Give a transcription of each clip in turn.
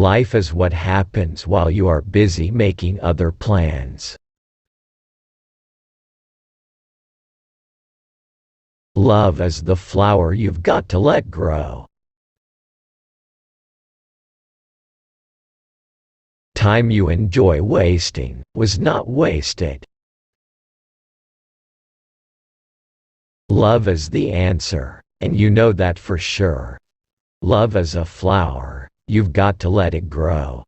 Life is what happens while you are busy making other plans. Love is the flower you've got to let grow. Time you enjoy wasting was not wasted. Love is the answer, and you know that for sure. Love is a flower, you've got to let it grow.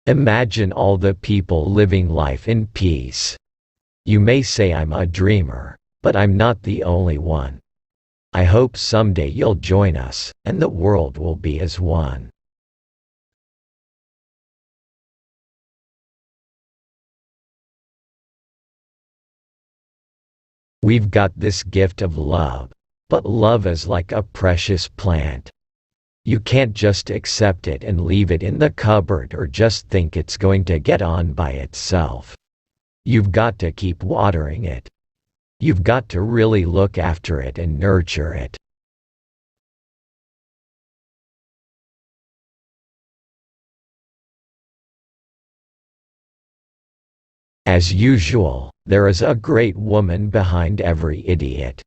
Imagine all the people living life in peace. You may say I'm a dreamer, but I'm not the only one. I hope someday you'll join us, and the world will be as one. We've got this gift of love, but love is like a precious plant. You can't just accept it and leave it in the cupboard or just think it's going to get on by itself. You've got to keep watering it. You've got to really look after it and nurture it. As usual, there is a great woman behind every idiot.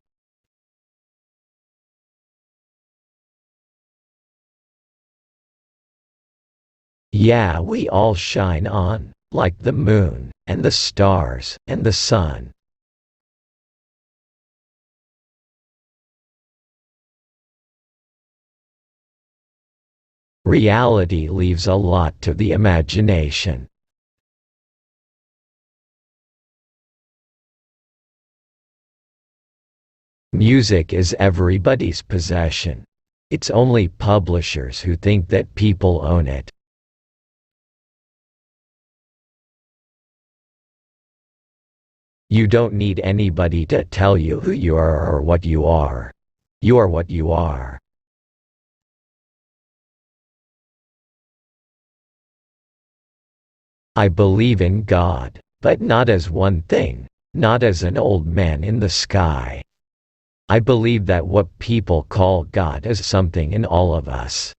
Yeah, we all shine on, like the moon, and the stars, and the sun. Reality leaves a lot to the imagination. Music is everybody's possession. It's only publishers who think that people own it. You don't need anybody to tell you who you are or what you are. You are what you are. I believe in God, but not as one thing, not as an old man in the sky. I believe that what people call God is something in all of us.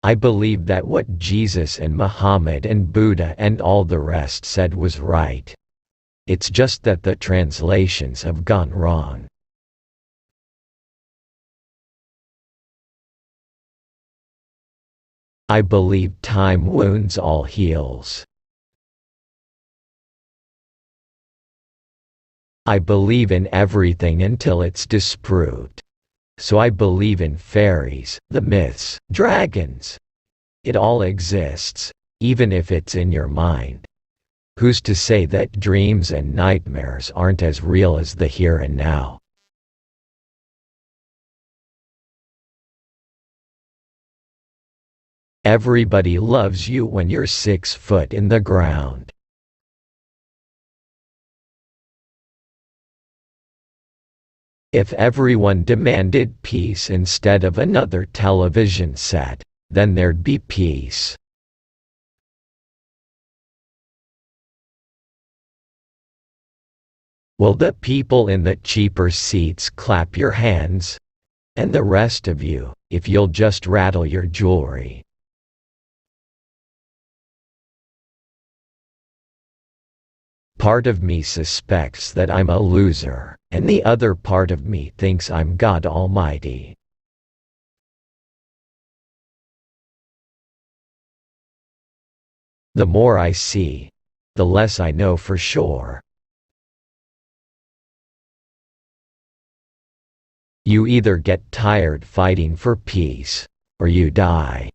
I believe that what Jesus and Muhammad and Buddha and all the rest said was right. It's just that the translations have gone wrong. I believe time wounds all heals. I believe in everything until it's disproved. So I believe in fairies, the myths, dragons. It all exists, even if it's in your mind. Who's to say that dreams and nightmares aren't as real as the here and now? Everybody loves you when you're 6 foot in the ground. If everyone demanded peace instead of another television set, then there'd be peace. Will the people in the cheaper seats clap your hands? And the rest of you, if you'll just rattle your jewelry. Part of me suspects that I'm a loser, and the other part of me thinks I'm God Almighty. The more I see, the less I know for sure. You either get tired fighting for peace, or you die.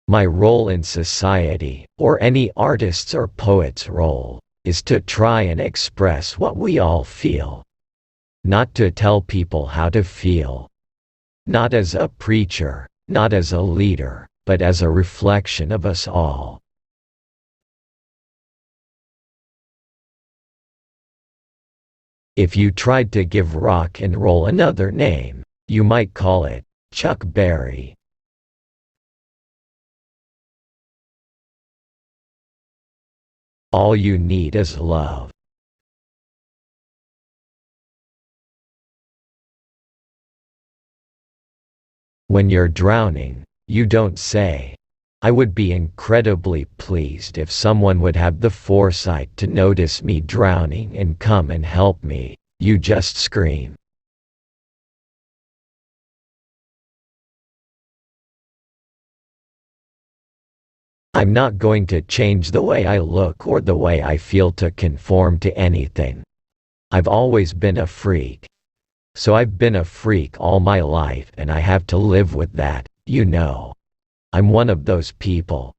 My role in society, or any artist's or poet's role, is to try and express what we all feel. Not to tell people how to feel. Not as a preacher, not as a leader, but as a reflection of us all. If you tried to give rock and roll another name, you might call it Chuck Berry. All you need is love. When you're drowning, you don't say, "I would be incredibly pleased if someone would have the foresight to notice me drowning and come and help me." You just scream. I'm not going to change the way I look or the way I feel to conform to anything. I've always been a freak. So I've been a freak all my life and I have to live with that, you know. I'm one of those people.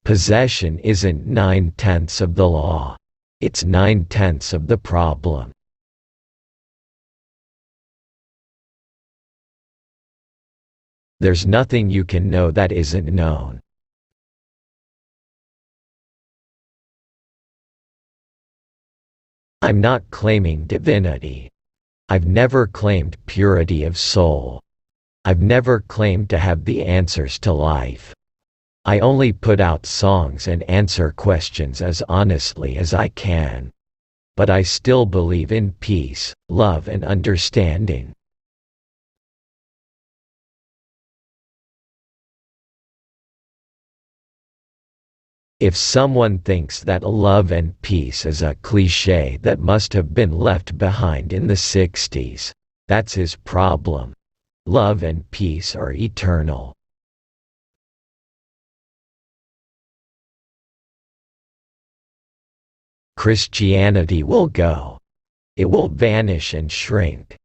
Possession isn't 9/10 of the law. It's 9/10 of the problem. There's nothing you can know that isn't known. I'm not claiming divinity. I've never claimed purity of soul. I've never claimed to have the answers to life. I only put out songs and answer questions as honestly as I can. But I still believe in peace, love and understanding. If someone thinks that love and peace is a cliché that must have been left behind in the 60s, that's his problem. Love and peace are eternal. Christianity will go. It will vanish and shrink.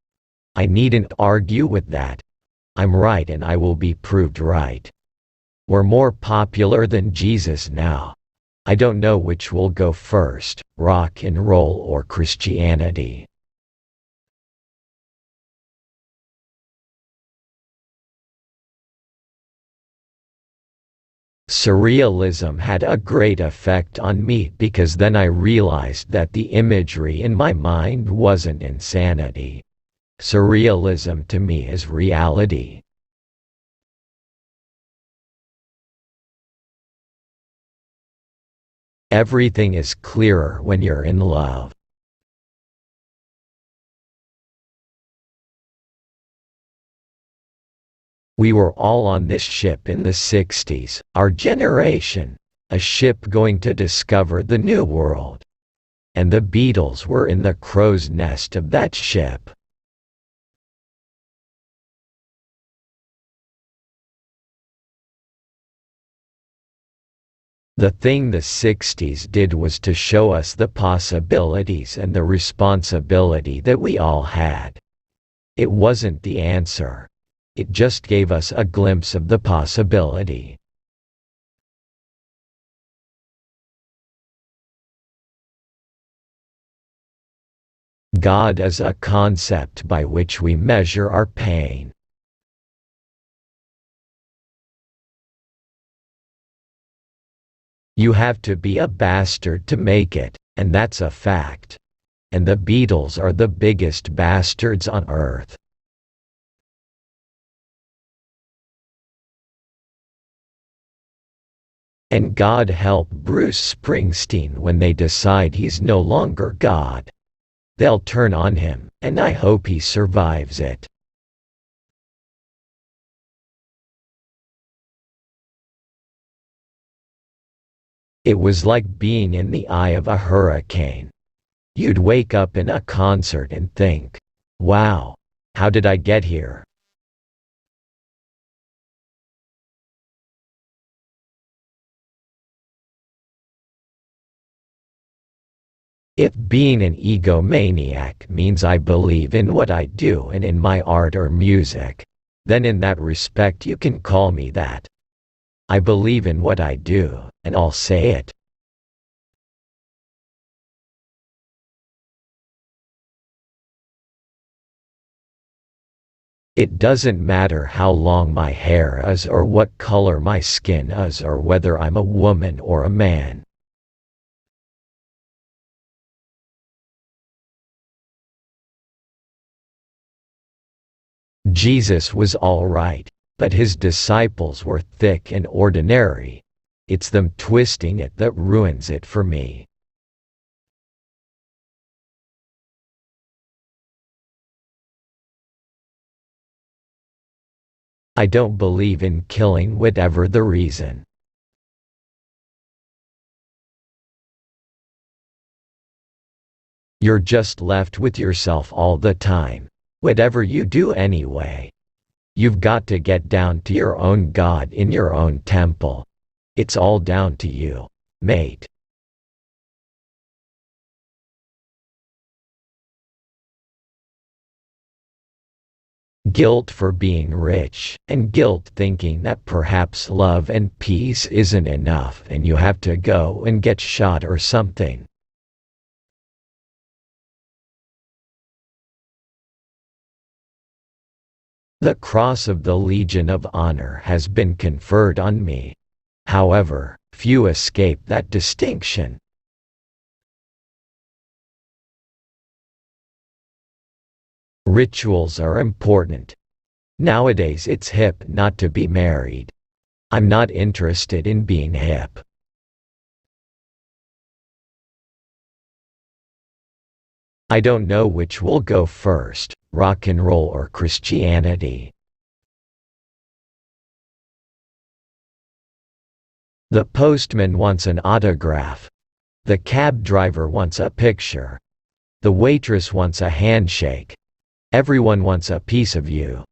I needn't argue with that. I'm right and I will be proved right. We're more popular than Jesus now. I don't know which will go first, rock and roll or Christianity. Surrealism had a great effect on me because then I realized that the imagery in my mind wasn't insanity. Surrealism to me is reality. Everything is clearer when you're in love. We were all on this ship in the 60s, our generation, a ship going to discover the new world. And the Beatles were in the crow's nest of that ship. The thing the 60s did was to show us the possibilities and the responsibility that we all had. It wasn't the answer. It just gave us a glimpse of the possibility. God is a concept by which we measure our pain. You have to be a bastard to make it, and that's a fact. And the Beatles are the biggest bastards on earth. And God help Bruce Springsteen when they decide he's no longer God. They'll turn on him, and I hope he survives it. It was like being in the eye of a hurricane. You'd wake up in a concert and think, "Wow, how did I get here?" If being an egomaniac means I believe in what I do and in my art or music, then in that respect you can call me that. I believe in what I do, and I'll say it. It doesn't matter how long my hair is or what color my skin is or whether I'm a woman or a man. Jesus was all right, but his disciples were thick and ordinary. It's them twisting it that ruins it for me. I don't believe in killing whatever the reason. You're just left with yourself all the time. Whatever you do anyway. You've got to get down to your own God in your own temple. It's all down to you, mate. Guilt for being rich, and guilt thinking that perhaps love and peace isn't enough and you have to go and get shot or something. The Cross of the Legion of Honor has been conferred on me. However, few escape that distinction. Rituals are important. Nowadays it's hip not to be married. I'm not interested in being hip. I don't know which will go first, rock and roll or Christianity. The postman wants an autograph. The cab driver wants a picture. The waitress wants a handshake. Everyone wants a piece of you.